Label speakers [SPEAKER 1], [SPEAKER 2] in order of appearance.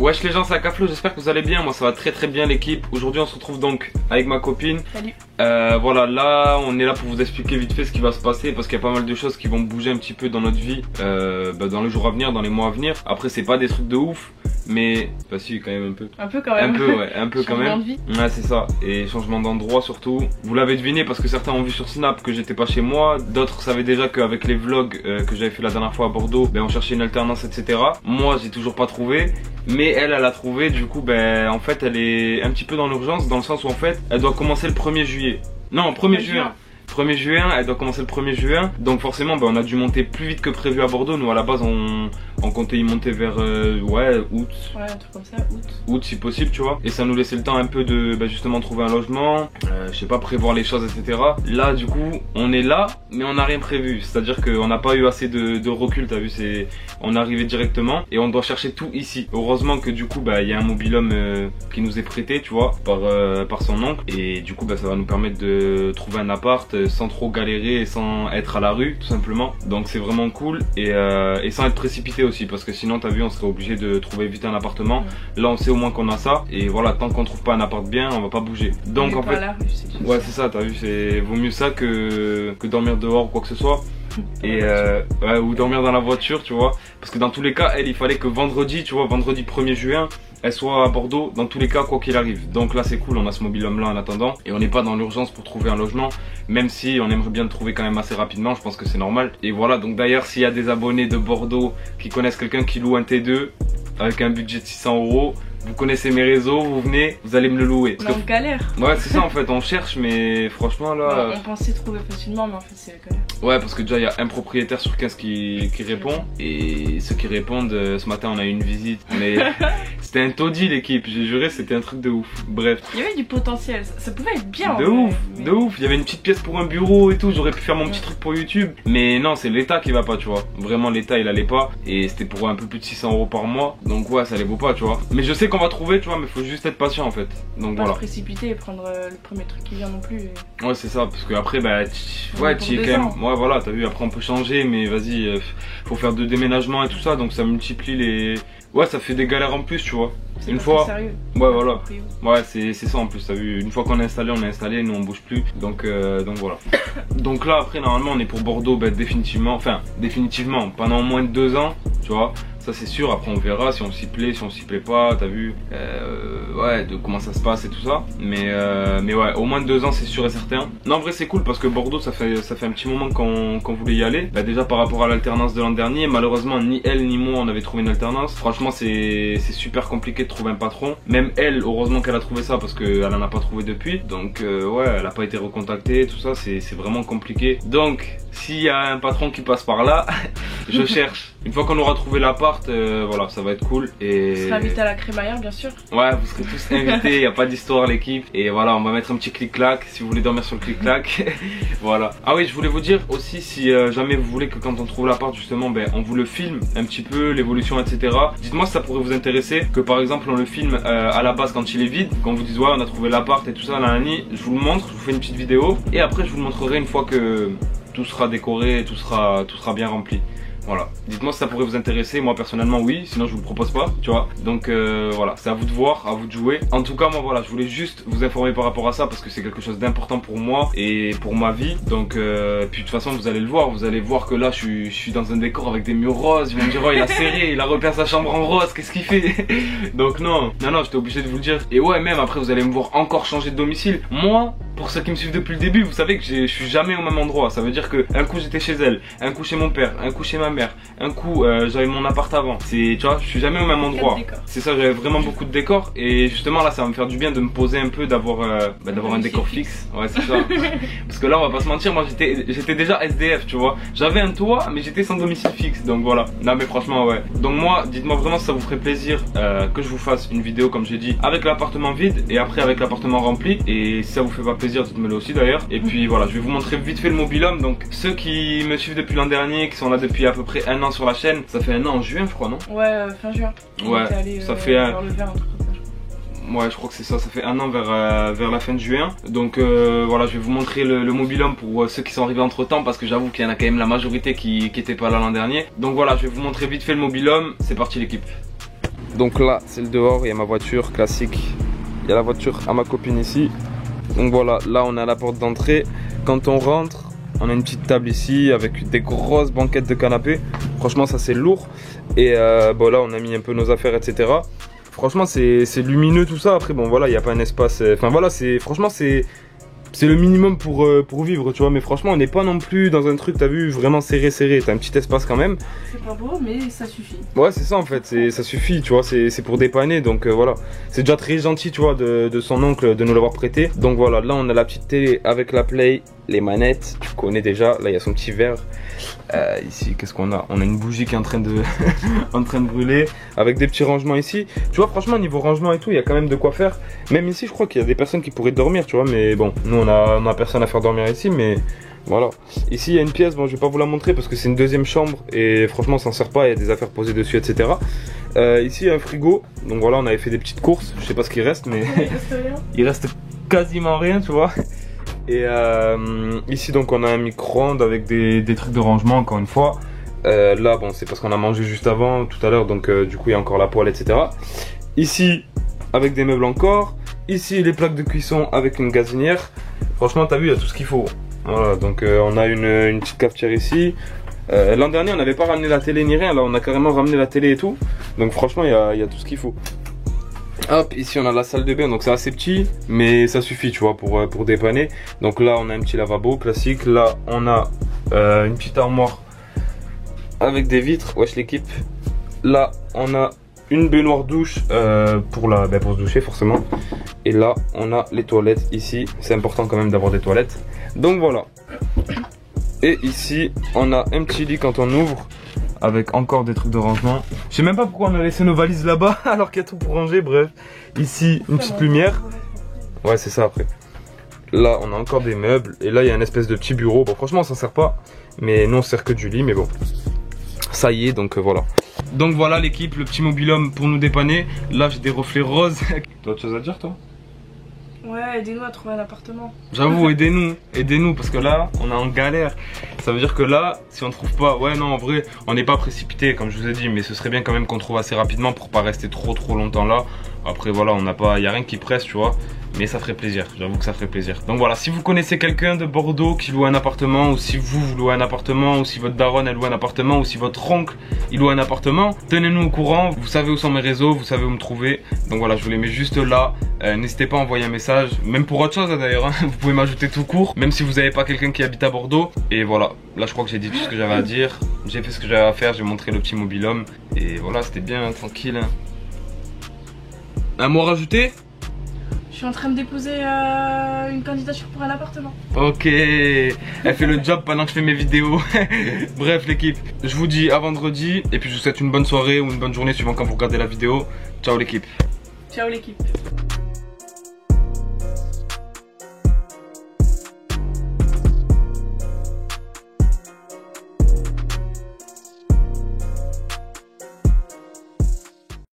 [SPEAKER 1] Wesh les gens, c'est Akaflo, j'espère que vous allez bien. Moi ça va très très bien l'équipe. Aujourd'hui on se retrouve donc avec ma copine.
[SPEAKER 2] Salut.
[SPEAKER 1] Voilà, là on est là pour vous expliquer vite fait ce qui va se passer, parce qu'il y a pas mal de choses qui vont bouger un petit peu dans notre vie dans les jours à venir, dans les mois à venir. Après c'est pas des trucs de ouf, mais bah si, quand même un peu.
[SPEAKER 2] Un peu quand même.
[SPEAKER 1] Un peu, ouais, un peu quand même.
[SPEAKER 2] Changement de vie.
[SPEAKER 1] Ouais, c'est ça. Et changement d'endroit surtout. Vous l'avez deviné parce que certains ont vu sur Snap que j'étais pas chez moi. D'autres savaient déjà qu'avec les vlogs que j'avais fait la dernière fois à Bordeaux, ben on cherchait une alternance, etc. Moi j'ai toujours pas trouvé. Mais elle a trouvé, du coup, ben en fait elle est un petit peu dans l'urgence, dans le sens où en fait elle doit commencer le 1er juillet. Non, 1er juin. 1er juin, elle doit commencer le 1er juin. Donc forcément on a dû monter plus vite que prévu à Bordeaux. Nous à la base on comptait y monter vers ouais, août.
[SPEAKER 2] Ouais, un truc comme ça,
[SPEAKER 1] Août si possible, tu vois. Et ça nous laissait le temps un peu de justement trouver un logement, je sais pas, prévoir les choses, etc. Là du coup on est là, mais on n'a rien prévu. C'est à dire qu'on n'a pas eu assez de recul, t'as vu, on est arrivé directement et on doit chercher tout ici. Heureusement que du coup il y a un mobil-home qui nous est prêté, tu vois, par son oncle. Et du coup ça va nous permettre de trouver un appart sans trop galérer et sans être à la rue tout simplement. Donc c'est vraiment cool et sans être précipité aussi, parce que sinon t'as vu on serait obligé de trouver vite un appartement. Là on sait au moins qu'on a ça, et voilà, tant qu'on trouve pas un appart bien on va pas bouger. Donc en fait ouais c'est ça, t'as vu, c'est vaut mieux ça que dormir dehors ou quoi que ce soit. Et ouais, ou dormir dans la voiture, tu vois, parce que dans tous les cas elle, il fallait que vendredi, tu vois, vendredi 1er juin elle soit à Bordeaux dans tous les cas quoi qu'il arrive. Donc là c'est cool, on a ce mobil-home là en attendant et on n'est pas dans l'urgence pour trouver un logement, même si on aimerait bien le trouver quand même assez rapidement, je pense que c'est normal. Et voilà, donc d'ailleurs s'il y a des abonnés de Bordeaux qui connaissent quelqu'un qui loue un T2 avec un budget de 600 €, vous connaissez mes réseaux, vous venez, vous allez me le louer.
[SPEAKER 2] Parce on galère.
[SPEAKER 1] Ouais c'est ça en fait, on cherche, mais franchement là...
[SPEAKER 2] On pensait trouver facilement, mais en fait c'est la galère.
[SPEAKER 1] Ouais, parce que déjà il y a un propriétaire sur 15 qui répond. Et ceux qui répondent, ce matin on a eu une visite, mais c'était un taudis l'équipe, j'ai juré, c'était un truc de ouf. Bref.
[SPEAKER 2] Il y avait du potentiel, ça pouvait être bien.
[SPEAKER 1] De ouf, mais... de ouf. Il y avait une petite pièce pour un bureau et tout, j'aurais pu faire mon petit truc pour YouTube. Mais non, c'est l'État qui va pas, tu vois. Vraiment l'État il allait pas. Et c'était pour un peu plus de 600 € par mois. Donc ouais, ça les vaut pas, tu vois. Mais je sais qu'on va trouver, tu vois, mais faut juste être patient en fait. Donc
[SPEAKER 2] pas
[SPEAKER 1] voilà.
[SPEAKER 2] se précipiter et prendre le premier truc qui vient non plus.
[SPEAKER 1] Ouais c'est ça, parce que après ouais tu es quand même. Ouais voilà, t'as vu, après on peut changer, mais vas-y, faut faire 2 déménagements et tout ça, donc ça multiplie les... Ouais, ça fait des galères en plus, tu vois. Une fois,
[SPEAKER 2] sérieux.
[SPEAKER 1] Ouais voilà, ouais c'est ça en plus, t'as vu, une fois qu'on est installé, nous on bouge plus, donc voilà. Donc là après normalement on est pour Bordeaux définitivement, enfin définitivement pendant moins de 2 ans, tu vois. Ça c'est sûr, après on verra si on s'y plaît, si on s'y plaît pas, t'as vu, ouais, de comment ça se passe et tout ça. Mais ouais, au moins de 2 ans c'est sûr et certain. Non en vrai c'est cool parce que Bordeaux ça fait un petit moment qu'on voulait y aller. Déjà par rapport à l'alternance de l'an dernier, malheureusement ni elle ni moi on avait trouvé une alternance. Franchement c'est super compliqué de trouver un patron. Même elle, heureusement qu'elle a trouvé ça parce qu'elle en a pas trouvé depuis. Donc ouais, elle a pas été recontactée, tout ça, c'est vraiment compliqué. Donc s'il y a un patron qui passe par là, je cherche. Une fois qu'on aura trouvé l'appart, voilà, ça va être cool. Et...
[SPEAKER 2] On sera invité à la crémaillère bien sûr.
[SPEAKER 1] Ouais, vous serez tous invités, y a pas d'histoire l'équipe. Et voilà, on va mettre un petit clic-clac si vous voulez dormir sur le clic-clac. Voilà. Ah oui, je voulais vous dire aussi, si jamais vous voulez que quand on trouve l'appart justement, on vous le filme un petit peu, l'évolution, etc. Dites-moi si ça pourrait vous intéresser, que par exemple on le filme à la base quand il est vide, quand vous dites ouais on a trouvé l'appart et tout ça, nanani, je vous le montre, je vous fais une petite vidéo. Et après je vous le montrerai une fois que tout sera décoré et tout sera bien rempli. Voilà, dites-moi si ça pourrait vous intéresser. Moi personnellement oui, sinon je vous le propose pas, tu vois. Donc voilà, c'est à vous de voir, à vous de jouer. En tout cas moi voilà, je voulais juste vous informer par rapport à ça parce que c'est quelque chose d'important pour moi et pour ma vie. Donc puis de toute façon vous allez le voir, vous allez voir que là je suis dans un décor avec des murs roses. Ils vont me dire oh il a serré, il a repeint sa chambre en rose, qu'est-ce qu'il fait? Donc non, j'étais obligé de vous le dire. Et ouais, même après vous allez me voir encore changer de domicile. Moi, pour ceux qui me suivent depuis le début, vous savez que je suis jamais au même endroit. Ça veut dire que un coup j'étais chez elle, un coup chez mon père, un coup chez ma mère, un coup j'avais mon appart avant. Tu vois, je suis jamais au même endroit. C'est ça, j'avais vraiment beaucoup de décors. Et justement là ça va me faire du bien de me poser un peu, d'avoir un décor fixe. Ouais c'est ça. Parce que là on va pas se mentir, moi j'étais déjà SDF, tu vois. J'avais un toit mais j'étais sans domicile fixe. Donc voilà. Non mais franchement ouais. Donc moi, dites-moi vraiment si ça vous ferait plaisir que je vous fasse une vidéo comme j'ai dit, avec l'appartement vide et après avec l'appartement rempli. Et si ça vous fait pas plaisir, dites-me-le aussi d'ailleurs. Et puis voilà, je vais vous montrer vite fait le mobil-home. Donc ceux qui me suivent depuis l'an dernier, qui sont là depuis à peu près 1 an sur la chaîne, ça fait 1 an en juin je crois, non?
[SPEAKER 2] Ouais, fin juin.
[SPEAKER 1] Ouais, ça fait un...
[SPEAKER 2] Ouais,
[SPEAKER 1] je crois que c'est ça, ça fait 1 an vers la fin de juin. Donc voilà, je vais vous montrer le mobil-home pour ceux qui sont arrivés entre temps, parce que j'avoue qu'il y en a quand même la majorité qui était pas là l'an dernier. Donc voilà, je vais vous montrer vite fait le mobil-home. C'est parti l'équipe. Donc là c'est le dehors, il y a ma voiture classique. Il y a la voiture à ma copine ici. Donc voilà, là on est à la porte d'entrée. Quand on rentre, on a une petite table ici avec des grosses banquettes de canapé. Franchement ça c'est lourd. Et bon là on a mis un peu nos affaires, etc. Franchement c'est lumineux tout ça. Après bon voilà, il n'y a pas un espace. Enfin voilà, franchement c'est le minimum pour vivre, tu vois. Mais franchement on n'est pas non plus dans un truc, t'as vu, vraiment serré. T'as un petit espace quand même.
[SPEAKER 2] C'est pas beau mais ça suffit.
[SPEAKER 1] Ouais c'est ça en fait, ça suffit, tu vois. C'est pour dépanner, donc voilà. C'est déjà très gentil, tu vois, de son oncle de nous l'avoir prêté. Donc voilà, là on a la petite télé avec la play, les manettes, tu connais déjà. Là il y a son petit verre. Ici qu'est-ce qu'on a? On a une bougie qui est en train de en train de brûler, avec des petits rangements ici. Tu vois, franchement niveau rangement et tout, il y a quand même de quoi faire. Même ici je crois qu'il y a des personnes qui pourraient dormir, tu vois. Mais bon, nous on a personne à faire dormir ici, mais voilà. Ici il y a une pièce, bon je vais pas vous la montrer parce que c'est une deuxième chambre et franchement on s'en sert pas, il y a des affaires posées dessus, etc. Ici il y a un frigo, donc voilà, on avait fait des petites courses, je sais pas ce qu'il reste, mais il reste quasiment rien, tu vois. Et ici donc on a un micro-ondes avec des trucs de rangement, encore une fois. Là bon c'est parce qu'on a mangé juste avant, tout à l'heure, donc du coup il y a encore la poêle, etc. Ici avec des meubles encore. Ici les plaques de cuisson avec une gazinière. Franchement t'as vu, il y a tout ce qu'il faut. Voilà, donc on a une petite cafetière ici. L'an dernier on n'avait pas ramené la télé ni rien, là on a carrément ramené la télé et tout. Donc franchement il y a tout ce qu'il faut. Hop, ici on a la salle de bain, donc c'est assez petit, mais ça suffit, tu vois, pour dépanner. Donc là on a un petit lavabo classique, là on a une petite armoire avec des vitres, wesh l'équipe. Là on a une baignoire douche pour se doucher forcément. Et là on a les toilettes ici, c'est important quand même d'avoir des toilettes. Donc voilà. Et ici on a un petit lit quand on ouvre, avec encore des trucs de rangement. Je sais même pas pourquoi on a laissé nos valises là-bas alors qu'il y a tout pour ranger, bref. Ici, une petite lumière. Ouais, c'est ça après. Là, on a encore des meubles. Et là, il y a une espèce de petit bureau. Bon, franchement, on s'en sert pas. Mais nous, on sert que du lit, mais bon. Ça y est, donc voilà. Donc voilà l'équipe, le petit mobil-homme pour nous dépanner. Là, j'ai des reflets roses. T'as autre chose à dire, toi?
[SPEAKER 2] Ouais, aidez-nous à trouver un appartement.
[SPEAKER 1] J'avoue, aidez-nous, parce que là, on est en galère. Ça veut dire que là, si on trouve pas, ouais non, en vrai, on n'est pas précipité, comme je vous ai dit, mais ce serait bien quand même qu'on trouve assez rapidement pour pas rester trop longtemps là. Après voilà, y a rien qui presse, tu vois. Mais ça ferait plaisir, j'avoue que ça ferait plaisir. Donc voilà, si vous connaissez quelqu'un de Bordeaux qui loue un appartement, ou si vous louez un appartement, ou si votre daronne elle loue un appartement, ou si votre oncle il loue un appartement, tenez-nous au courant. Vous savez où sont mes réseaux, vous savez où me trouver. Donc voilà, je vous les mets juste là. N'hésitez pas à envoyer un message, même pour autre chose d'ailleurs, hein. Vous pouvez m'ajouter tout court, même si vous n'avez pas quelqu'un qui habite à Bordeaux. Et voilà, là je crois que j'ai dit tout ce que j'avais à dire. J'ai fait ce que j'avais à faire, j'ai montré le petit mobil-homme. Et voilà, c'était bien, tranquille. Un mot à rajouter?
[SPEAKER 2] Je suis en train de déposer une candidature pour un appartement.
[SPEAKER 1] Ok, elle fait le job pendant que je fais mes vidéos. Bref l'équipe, je vous dis à vendredi. Et puis je vous souhaite une bonne soirée ou une bonne journée suivant quand vous regardez la vidéo. Ciao l'équipe.
[SPEAKER 2] Ciao l'équipe.